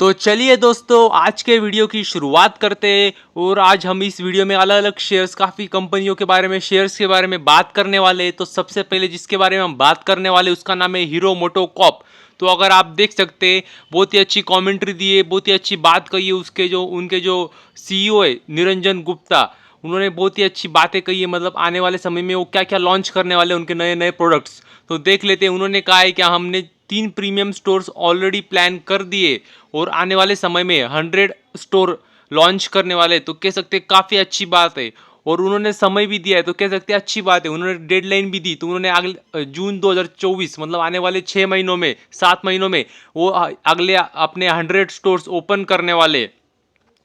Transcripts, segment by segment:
तो चलिए दोस्तों, आज के वीडियो की शुरुआत करते हैं। और आज हम इस वीडियो में अलग अलग शेयर्स, काफ़ी कंपनियों के बारे में, शेयर्स के बारे में बात करने वाले हैं। तो सबसे पहले जिसके बारे में हम बात करने वाले उसका नाम है हीरो मोटोकॉर्प। तो अगर आप देख सकते हैं, बहुत ही अच्छी कमेंट्री दी है, बहुत ही अच्छी बात कही है। उनके जो सीईओ है निरंजन गुप्ता, उन्होंने बहुत ही अच्छी बातें कही है। मतलब आने वाले समय में वो क्या क्या लॉन्च करने वाले हैं, उनके नए नए प्रोडक्ट्स। तो देख लेते हैं। उन्होंने कहा है कि हमने 3 प्रीमियम स्टोर्स ऑलरेडी प्लान कर दिए और आने वाले समय में 100 स्टोर लॉन्च करने वाले। तो कह सकते हैं काफ़ी अच्छी बात है। और उन्होंने समय भी दिया है, तो कह सकते हैं अच्छी बात है। उन्होंने डेडलाइन भी दी, तो उन्होंने अगले जून 2024 मतलब आने वाले 6 महीनों में, 7 महीनों में वो अगले अपने 100 स्टोर्स ओपन करने वाले।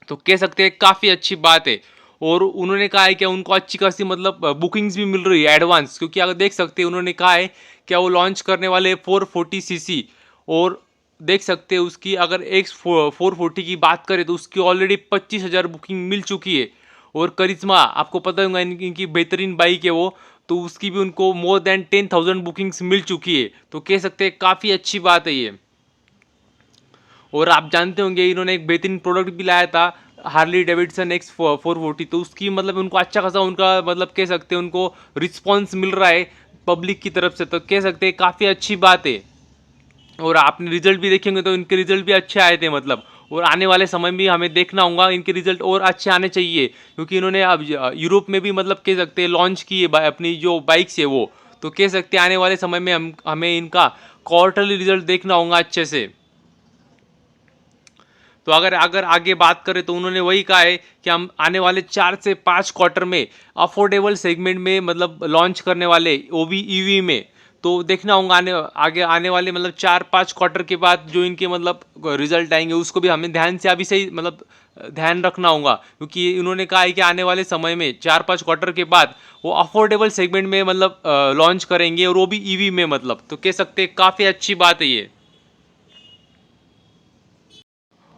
तो कह सकते हैं काफ़ी अच्छी बात है। और उन्होंने कहा है कि उनको अच्छी खासी मतलब बुकिंग्स भी मिल रही है एडवांस, क्योंकि अगर देख सकते हैं उन्होंने कहा है क्या वो लॉन्च करने वाले 440cc। और देख सकते हैं उसकी अगर एक्स 440 की बात करें तो उसकी ऑलरेडी 25,000 बुकिंग मिल चुकी है। और करिश्मा आपको पता होगा, इनकी बेहतरीन बाइक है वो, तो उसकी भी उनको मोर देन 10,000 बुकिंग्स मिल चुकी है। तो कह सकते हैं काफ़ी अच्छी बात है ये। और आप जानते होंगे इन्होंने एक बेहतरीन प्रोडक्ट भी लाया था, हार्ली डेविडसन एक्स 440। तो उसकी मतलब उनको अच्छा खासा उनका मतलब कह सकते हैं उनको रिस्पॉन्स मिल रहा है पब्लिक की तरफ से। तो कह सकते हैं काफ़ी अच्छी बात है। और आपने रिजल्ट भी देखेंगे तो इनके रिजल्ट भी अच्छे आए थे मतलब। और आने वाले समय में भी हमें देखना होगा इनके रिजल्ट और अच्छे आने चाहिए, क्योंकि इन्होंने अब यूरोप में भी मतलब कह सकते हैं लॉन्च की है अपनी जो बाइक्स है वो। तो कह सकते हैं आने वाले समय में हमें इनका क्वार्टरली रिजल्ट देखना होगा अच्छे से। तो अगर अगर आगे बात करें तो उन्होंने वही कहा है कि हम आने वाले 4 से 5 क्वार्टर में अफोर्डेबल सेगमेंट में मतलब लॉन्च करने वाले, वो भी ईवी में। तो देखना होगा आगे आने वाले मतलब 4-5 क्वार्टर के बाद जो इनके मतलब रिजल्ट आएंगे उसको भी हमें ध्यान से अभी से ही मतलब ध्यान रखना होगा, क्योंकि उन्होंने कहा है कि आने वाले समय में 4-5 क्वार्टर के बाद वो अफोर्डेबल सेगमेंट में मतलब लॉन्च करेंगे, और वो भी ईवी में मतलब। तो कह सकते हैं काफ़ी अच्छी बात है ये।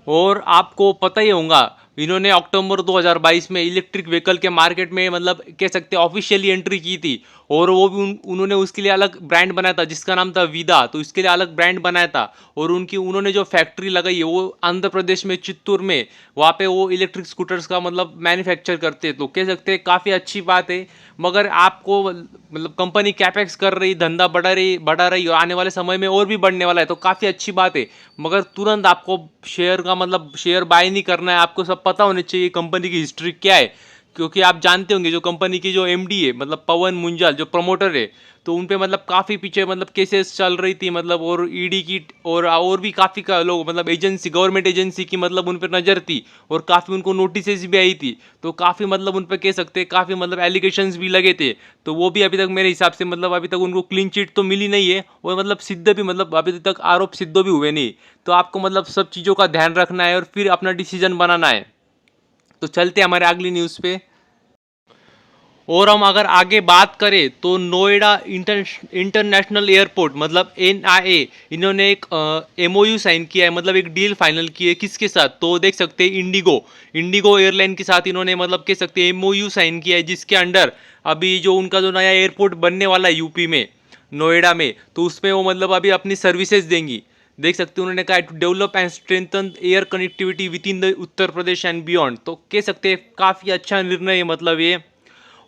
और आपको पता ही होगा, इन्होंने अक्टूबर 2022 में इलेक्ट्रिक व्हीकल के मार्केट में मतलब कह सकते हैं ऑफिशियली एंट्री की थी। और वो भी उन्होंने उसके लिए अलग ब्रांड बनाया था जिसका नाम था विदा। तो इसके लिए अलग ब्रांड बनाया था। और उन्होंने जो फैक्ट्री लगाई है वो आंध्र प्रदेश में चित्तूर में, वहाँ पे वो इलेक्ट्रिक स्कूटर्स का मतलब मैन्युफैक्चर करते हैं। तो कह सकते हैं काफ़ी अच्छी बात है। मगर आपको मतलब कंपनी कैपेक्स कर रही, धंधा बढ़ा रही और आने वाले समय में और भी बढ़ने वाला है, तो काफ़ी अच्छी बात है। मगर तुरंत आपको शेयर का मतलब शेयर बाय नहीं करना है। आपको सब पता होना चाहिए कंपनी की हिस्ट्री क्या है, क्योंकि आप जानते होंगे जो कंपनी की जो एमडी है मतलब पवन मुंजाल जो प्रमोटर है, तो उन पे मतलब काफ़ी पीछे मतलब केसेस चल रही थी मतलब। और ईडी की और भी काफ़ी का लोग मतलब एजेंसी, गवर्नमेंट एजेंसी की मतलब उन पर नज़र थी। और काफ़ी उनको नोटिसेस भी आई थी। तो काफ़ी मतलब उन पर कह सकते हैं काफ़ी मतलब एलिगेशंस भी लगे थे। तो वो भी अभी तक मेरे हिसाब से मतलब अभी तक उनको क्लीन चिट तो मिली नहीं है, और मतलब सिद्ध भी मतलब अभी तक आरोप सिद्ध भी हुए नहीं। तो आपको मतलब सब चीज़ों का ध्यान रखना है और फिर अपना डिसीजन बनाना है। तो चलते हैं हमारे अगली न्यूज़ पे। और हम अगर आगे बात करें तो नोएडा इंटरनेशनल एयरपोर्ट मतलब एनआईए, इन्होंने एक एमओयू साइन किया है, मतलब एक डील फाइनल की है। किसके साथ? तो देख सकते हैं इंडिगो एयरलाइन के साथ इन्होंने मतलब कह सकते हैं एमओयू साइन किया है, जिसके अंडर अभी जो उनका जो नया एयरपोर्ट बनने वाला है यूपी में, नोएडा में, तो उसमें वो मतलब अभी अपनी सर्विसेज देंगी। देख सकते हैं उन्होंने कहा to develop and strengthen air connectivity within the Uttar Pradesh and beyond. तो कह सकते हैं काफ़ी अच्छा निर्णय है मतलब ये।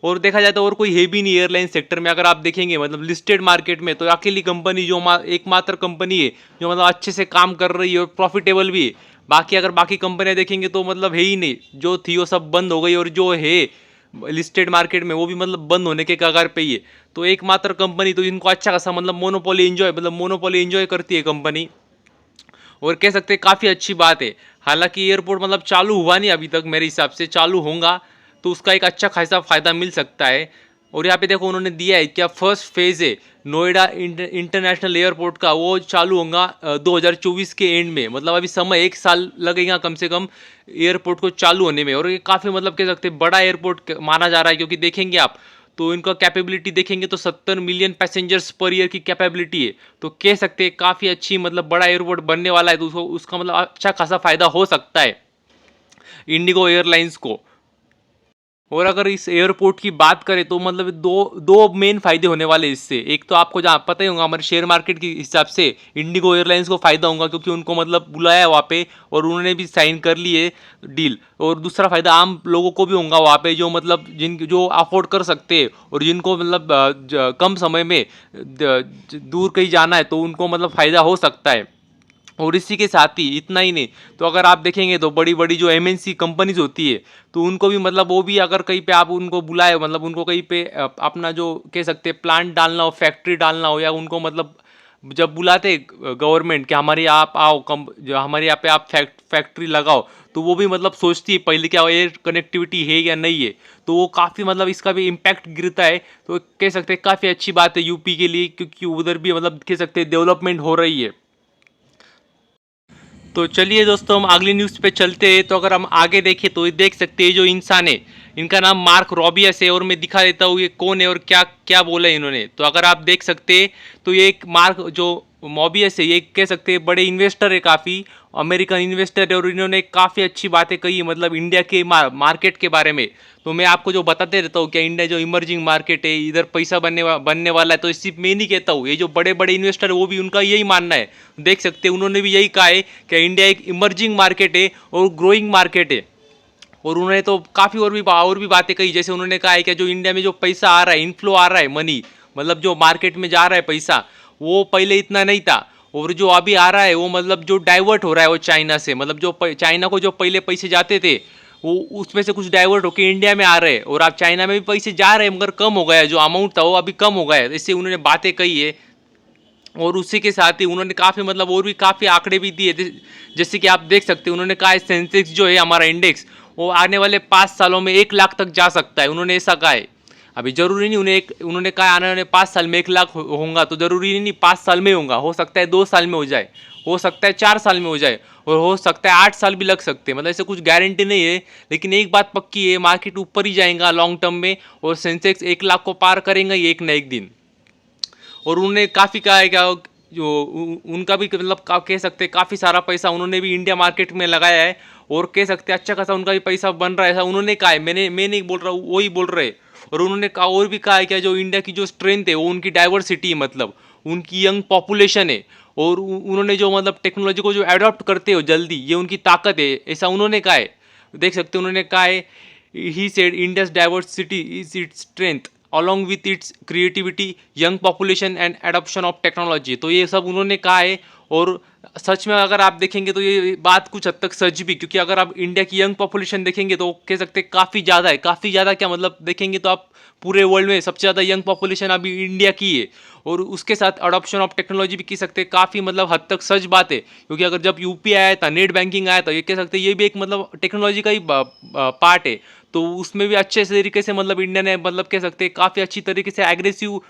और देखा जाए तो और कोई है भी नहीं एयरलाइन सेक्टर में। अगर आप देखेंगे मतलब लिस्टेड मार्केट में तो अकेली कंपनी जो एकमात्र कंपनी है जो मतलब अच्छे से काम कर रही है और प्रॉफिटेबल भी है। बाकी अगर बाकी कंपनियां देखेंगे तो मतलब है ही नहीं, जो थी वो सब बंद हो गई, और जो है लिस्टेड मार्केट में वो भी मतलब बंद होने के कगार पे ही है। तो एकमात्र कंपनी तो इनको अच्छा खासा मतलब मोनोपोली एंजॉय करती है कंपनी। और कह सकते हैं काफ़ी अच्छी बात है। हालांकि एयरपोर्ट मतलब चालू हुआ नहीं अभी तक, मेरे हिसाब से चालू होगा तो उसका एक अच्छा खासा फ़ायदा मिल सकता है। और यहाँ पे देखो उन्होंने दिया है क्या फर्स्ट फेज़ है नोएडा इंटरनेशनल एयरपोर्ट का, वो चालू होगा 2024 के एंड में। मतलब अभी समय 1 साल लगेगा कम से कम एयरपोर्ट को चालू होने में। और ये काफ़ी मतलब कह सकते हैं बड़ा एयरपोर्ट माना जा रहा है, क्योंकि देखेंगे आप तो इनका कैपेबिलिटी देखेंगे तो 70 मिलियन पैसेंजर्स पर ईयर की कैपेबिलिटी है। तो कह सकते हैं काफ़ी अच्छी मतलब बड़ा एयरपोर्ट बनने वाला है, तो उसका मतलब अच्छा खासा फायदा हो सकता है इंडिगो एयरलाइंस को। और अगर इस एयरपोर्ट की बात करें तो मतलब दो दो मेन फायदे होने वाले इससे। एक तो आपको जहाँ पता ही होगा हमारे शेयर मार्केट के हिसाब से इंडिगो एयरलाइंस को फायदा होगा, क्योंकि उनको मतलब बुलाया वहाँ पे और उन्होंने भी साइन कर ली है डील। और दूसरा फायदा आम लोगों को भी होगा वहाँ पे, जो मतलब जो अफोर्ड कर सकते हैं और जिनको मतलब कम समय में दूर कहीं जाना है तो उनको मतलब फायदा हो सकता है। और इसी के साथ ही इतना ही नहीं, तो अगर आप देखेंगे तो बड़ी बड़ी जो एमएनसी कंपनीज होती है तो उनको भी मतलब वो भी अगर कहीं पे आप उनको बुलाए, मतलब उनको कहीं पे अपना जो कह सकते हैं प्लांट डालना हो, फैक्ट्री डालना हो, या उनको मतलब जब बुलाते गवर्नमेंट कि हमारे यहाँ आप आओ, कम जो हमारे यहाँ पे आप फैक्ट्री लगाओ, तो वो भी मतलब सोचती है पहले क्या एयर कनेक्टिविटी है या नहीं है। तो वो काफ़ी मतलब इसका भी इम्पैक्ट गिरता है। तो कह सकते हैं काफ़ी अच्छी बात है यूपी के लिए, क्योंकि उधर भी मतलब कह सकते हैं डेवलपमेंट हो रही है। तो चलिए दोस्तों हम अगली न्यूज़ पे चलते हैं। तो अगर हम आगे देखें तो ये देख सकते हैं जो इंसान है इनका नाम मार्क रॉबियस है, और मैं दिखा देता हूँ ये कौन है और क्या क्या बोला है इन्होंने। तो अगर आप देख सकते हैं तो ये एक मार्क जो मॉबियस है, ये कह सकते हैं बड़े इन्वेस्टर है, काफ़ी अमेरिकन इन्वेस्टर है, और इन्होंने काफ़ी अच्छी बातें कही है मतलब इंडिया के मार्केट के बारे में। तो मैं आपको जो बताते रहता हूँ क्या इंडिया जो इमर्जिंग मार्केट है, इधर पैसा बनने वाला है, तो सिर्फ मैं नहीं कहता हूँ, ये जो बड़े बड़े इन्वेस्टर है वो भी उनका यही मानना है। देख सकते हैं उन्होंने भी यही कहा है कि इंडिया एक इमर्जिंग मार्केट है और ग्रोइंग मार्केट है। और उन्होंने तो काफ़ी और भी बातें कही, जैसे उन्होंने कहा है कि जो इंडिया में जो पैसा आ रहा है, इनफ्लो आ रहा है मनी, मतलब जो मार्केट में जा रहा है पैसा, वो पहले इतना नहीं था। और जो अभी आ रहा है वो मतलब जो डाइवर्ट हो रहा है वो चाइना से, मतलब जो चाइना को जो पहले पैसे जाते थे वो उसमें से कुछ डाइवर्ट होकर इंडिया में आ रहे हैं, और आप चाइना में भी पैसे जा रहे हैं मगर कम हो गया, जो अमाउंट था वो अभी कम हो गया है। इससे उन्होंने बातें कही है। और उसी के साथ ही उन्होंने काफ़ी मतलब और भी काफ़ी आंकड़े भी दिए, जैसे कि आप देख सकते हैं उन्होंने कहा है सेंसेक्स जो है हमारा इंडेक्स, वो आने वाले 5 सालों में 1 लाख तक जा सकता है, उन्होंने ऐसा कहा है। अभी जरूरी नहीं उन्होंने कहा आने वाले 5 साल में 1 लाख होगा, तो जरूरी नहीं 5 साल में होगा, हो सकता है 2 साल में हो जाए, हो सकता है 4 साल में हो जाए, और हो सकता है 8 साल भी लग सकते हैं, मतलब ऐसे कुछ गारंटी नहीं है। लेकिन एक बात पक्की है, मार्केट ऊपर ही जाएगा लॉन्ग टर्म में, और सेंसेक्स 1 लाख को पार करेंगे एक ना एक दिन। और उन्होंने काफ़ी कहा है क्या जो उनका भी मतलब कह सकते हैं काफ़ी सारा पैसा उन्होंने भी इंडिया मार्केट में लगाया है, और कह सकते हैं अच्छा खासा उनका भी पैसा बन रहा है, ऐसा उन्होंने कहा है। मैं नहीं बोल रहा हूँ, वो ही बोल रहे हैं। और उन्होंने कहा और भी कहा है क्या जो इंडिया की जो स्ट्रेंथ है वो उनकी डाइवर्सिटी है, मतलब उनकी यंग पॉपुलेशन है, और उन्होंने जो मतलब टेक्नोलॉजी को जो अडॉप्ट करते हो जल्दी, ये उनकी ताकत है, ऐसा उन्होंने कहा है। देख सकते हैं उन्होंने कहा है he said India's diversity is its strength along with its creativity, young population and adoption of technology. तो ये सब उन्होंने कहा है। और सच में अगर आप देखेंगे तो ये बात कुछ हद तक सच भी, क्योंकि अगर आप इंडिया की यंग पॉपुलेशन देखेंगे तो कह सकते हैं काफ़ी ज़्यादा है। काफ़ी ज़्यादा क्या मतलब देखेंगे तो आप पूरे वर्ल्ड में सबसे ज़्यादा यंग पॉपुलेशन अभी इंडिया की है। और उसके साथ अडॉप्शन ऑफ टेक्नोलॉजी भी कह सकते हैं काफ़ी मतलब हद तक सच बात है, क्योंकि अगर जब यूपीआई आया था, नेट बैंकिंग आया था, ये कह सकते हैं ये भी एक मतलब टेक्नोलॉजी का ही पार्ट है। तो उसमें भी अच्छे से तरीके से मतलब इंडिया ने मतलब कह सकते हैं काफ़ी अच्छी तरीके से एग्रेसिव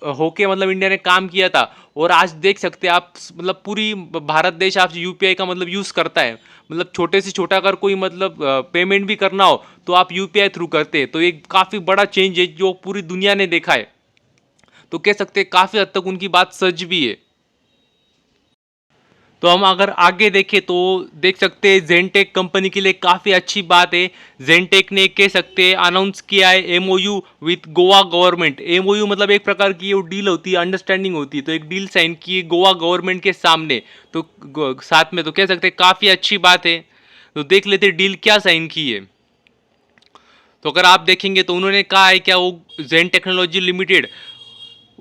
होके मतलब इंडिया ने काम किया था। और आज देख सकते हैं आप मतलब पूरी भारत देश आज यूपीआई का मतलब यूज़ करता है, मतलब छोटे से छोटा अगर कोई मतलब पेमेंट भी करना हो तो आप यूपीआई थ्रू करते हैं। तो ये काफ़ी बड़ा चेंज है जो पूरी दुनिया ने देखा है। तो कह सकते हैं काफ़ी हद तक उनकी बात सच भी है। तो हम अगर आगे देखें तो देख सकते हैं जेनटेक कंपनी के लिए काफ़ी अच्छी बात है। जेनटेक ने कह सकते हैं अनाउंस किया है MOU with Goa government. MOU मतलब एक प्रकार की वो डील होती है, अंडरस्टैंडिंग होती है, तो एक डील साइन की है गोवा गवर्नमेंट के सामने। तो साथ में तो कह सकते हैं काफ़ी अच्छी बात है। तो देख लेते डील क्या साइन की है। तो अगर आप देखेंगे तो उन्होंने कहा है क्या वो जेन टेक्नोलॉजी लिमिटेड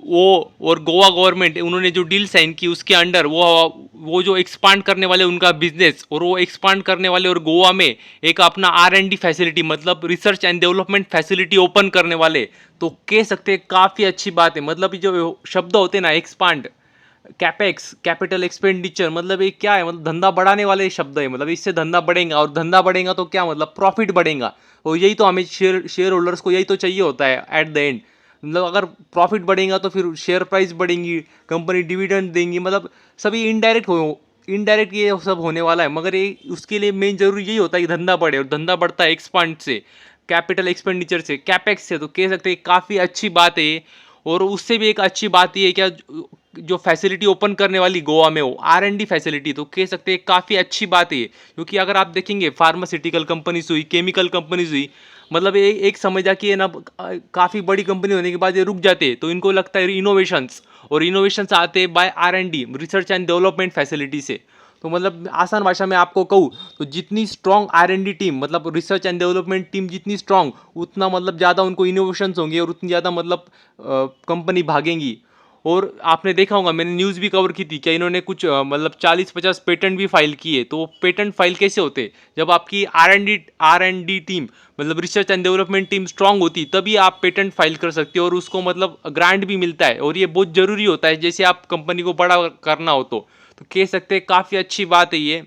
वो और गोवा गवर्नमेंट उन्होंने जो डील साइन की उसके अंडर वो जो एक्सपांड करने वाले उनका बिजनेस, और वो एक्सपांड करने वाले और गोवा में एक अपना R&D फैसिलिटी मतलब research and development facility open करने वाले। तो कह सकते हैं काफ़ी अच्छी बात है। मतलब ये जो शब्द होते हैं ना, एक्सपांड, कैपेक्स, कैपिटल एक्सपेंडिचर, मतलब ये क्या है, मतलब धंधा बढ़ाने वाले शब्द है। मतलब इससे धंधा बढ़ेगा, और धंधा बढ़ेगा तो क्या मतलब प्रॉफिट बढ़ेगा। और यही तो हमें शेयर होल्डर्स को यही तो चाहिए होता है एट द एंड। मतलब अगर प्रॉफिट बढ़ेगा तो फिर शेयर प्राइस बढ़ेंगी, कंपनी डिविडेंड देंगी, मतलब सभी इनडायरेक्ट ये सब होने वाला है। मगर ये उसके लिए मेन जरूरी यही होता है कि धंधा बढ़े, और धंधा बढ़ता है एक्सपांड से, कैपिटल एक्सपेंडिचर से, कैपेक्स से। तो कह सकते हैं काफ़ी अच्छी बात है ये। और उससे भी एक अच्छी बात ये है क्या जो फैसिलिटी ओपन करने वाली गोवा में हो R&D फैसिलिटी, तो कह सकते हैं काफ़ी अच्छी बात है। क्योंकि अगर आप देखेंगे फार्मास्यूटिकल कंपनीज हुई, केमिकल कंपनीज हुई, मतलब एक समझा कि ये ना काफ़ी बड़ी कंपनी होने के बाद ये रुक जाते, तो इनको लगता है इनोवेशंस, और इनोवेशंस आते by R&D, research and development facility से। तो मतलब आसान भाषा में आपको कहूँ तो जितनी स्ट्रॉन्ग R&D टीम, मतलब रिसर्च एंड डेवलपमेंट टीम जितनी स्ट्रॉन्ग, उतना मतलब ज़्यादा उनको इनोवेशंस होंगे और उतनी ज़्यादा मतलब कंपनी भागेंगी। और आपने देखा होगा, मैंने न्यूज़ भी कवर की थी, क्या इन्होंने कुछ मतलब 40-50 पेटेंट भी फाइल किए। तो पेटेंट फाइल कैसे होते, जब आपकी आर एंड डी टीम, मतलब research and development team strong होती, तभी आप पेटेंट फाइल कर सकते हो और उसको मतलब ग्रांट भी मिलता है, और ये बहुत ज़रूरी होता है जैसे आप कंपनी को बड़ा करना हो। तो कह सकते हैं काफ़ी अच्छी बात है ये।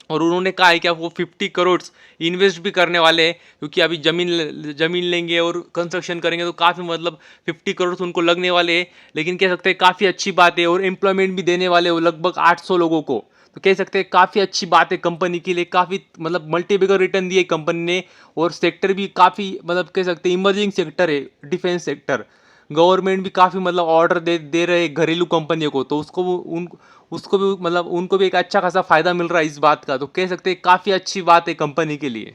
और उन्होंने कहा है कि वो 50 करोड़ इन्वेस्ट भी करने वाले हैं, क्योंकि अभी ज़मीन लेंगे और कंस्ट्रक्शन करेंगे तो काफ़ी मतलब 50 करोड़ उनको लगने वाले हैं। लेकिन कह सकते हैं काफ़ी अच्छी बात है, और एम्प्लॉयमेंट भी देने वाले हो लगभग 800 लोगों को। तो कह सकते हैं काफ़ी अच्छी बात है कंपनी के लिए, काफ़ी मतलब मल्टीबिगर रिटर्न दिए कंपनी ने। और सेक्टर भी काफ़ी मतलब कह सकते हैं इमर्जिंग सेक्टर है, डिफेंस सेक्टर। गवर्नमेंट भी काफ़ी मतलब ऑर्डर दे रहे हैं घरेलू कंपनियों को, तो उसको भी मतलब उनको भी एक अच्छा खासा फायदा मिल रहा है इस बात का। तो कह सकते हैं काफ़ी अच्छी बात है कंपनी के लिए।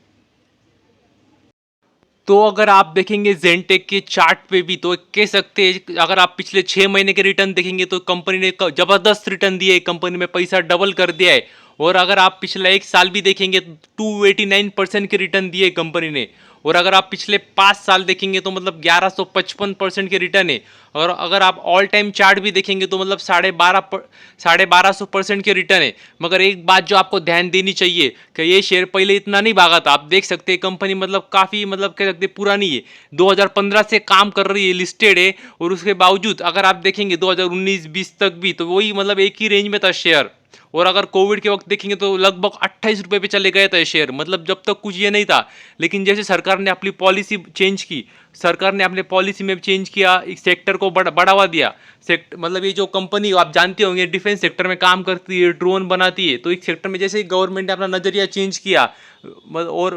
तो अगर आप देखेंगे ज़ेनटेक के चार्ट पे भी, तो कह सकते हैं अगर आप पिछले 6 महीने के रिटर्न देखेंगे तो कंपनी ने ज़बरदस्त रिटर्न दिए है, कंपनी में पैसा डबल कर दिया है। और अगर आप पिछला 1 साल भी देखेंगे तो 289% के रिटर्न दिए कंपनी ने। और अगर आप पिछले 5 साल देखेंगे तो मतलब 1155% के रिटर्न है। और अगर आप ऑल टाइम चार्ट भी देखेंगे तो मतलब 1250% के रिटर्न है। मगर एक बात जो आपको ध्यान देनी चाहिए कि ये शेयर पहले इतना नहीं भागा था। आप देख सकते हैं कंपनी मतलब काफ़ी मतलब कह सकते हैं पुरानी है, 2015 से काम कर रही है, लिस्टेड है। और उसके बावजूद अगर आप देखेंगे 2019-20 तक भी तो वही मतलब एक ही रेंज में था शेयर। और अगर कोविड के वक्त देखेंगे तो लगभग 28 रुपये पे चले गए थे शेयर, मतलब जब तक कुछ ये नहीं था। लेकिन जैसे सरकार ने अपनी पॉलिसी चेंज की, सरकार ने अपने पॉलिसी में चेंज किया, इस सेक्टर को बढ़ावा दिया। मतलब ये जो कंपनी आप जानते होंगे डिफेंस सेक्टर में काम करती है, ड्रोन बनाती है, तो इस सेक्टर में जैसे ही गवर्नमेंट ने अपना नज़रिया चेंज किया और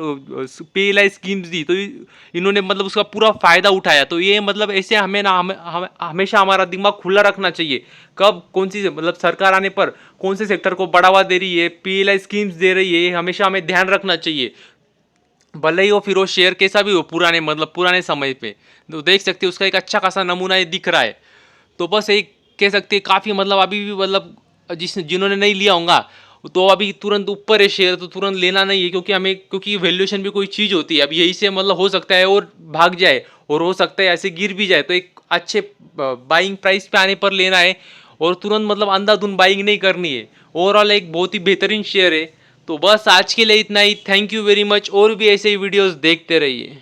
PLI स्कीम्स दी, तो इन्होंने मतलब उसका पूरा फ़ायदा उठाया। तो ये मतलब ऐसे हमें ना हमेशा हमारा दिमाग खुला रखना चाहिए, कब कौन सी मतलब सरकार आने पर कौन से सेक्टर को बढ़ावा दे रही है, PLI स्कीम्स दे रही है, हमेशा हमें ध्यान रखना चाहिए। भले ही वो फिर वो शेयर कैसा भी हो पुराने मतलब पुराने समय पे, तो देख सकते हैं उसका एक अच्छा खासा नमूना ये दिख रहा है। तो बस एक कह सकते हैं काफ़ी मतलब अभी भी मतलब जिन्होंने नहीं लिया होगा तो अभी तुरंत ऊपर है शेयर, तो तुरंत लेना नहीं है, क्योंकि वैल्यूएशन भी कोई चीज़ होती है। अब यही से मतलब हो सकता है और भाग जाए, और हो सकता है ऐसे गिर भी जाए। तो एक अच्छे बाइंग प्राइस पे आने पर लेना है, और तुरंत मतलब अंधाधुंध बाइंग नहीं करनी है। ओवरऑल एक बहुत ही बेहतरीन शेयर है। तो बस आज के लिए इतना ही। Thank you very much. और भी ऐसे ही वीडियोस देखते रहिए।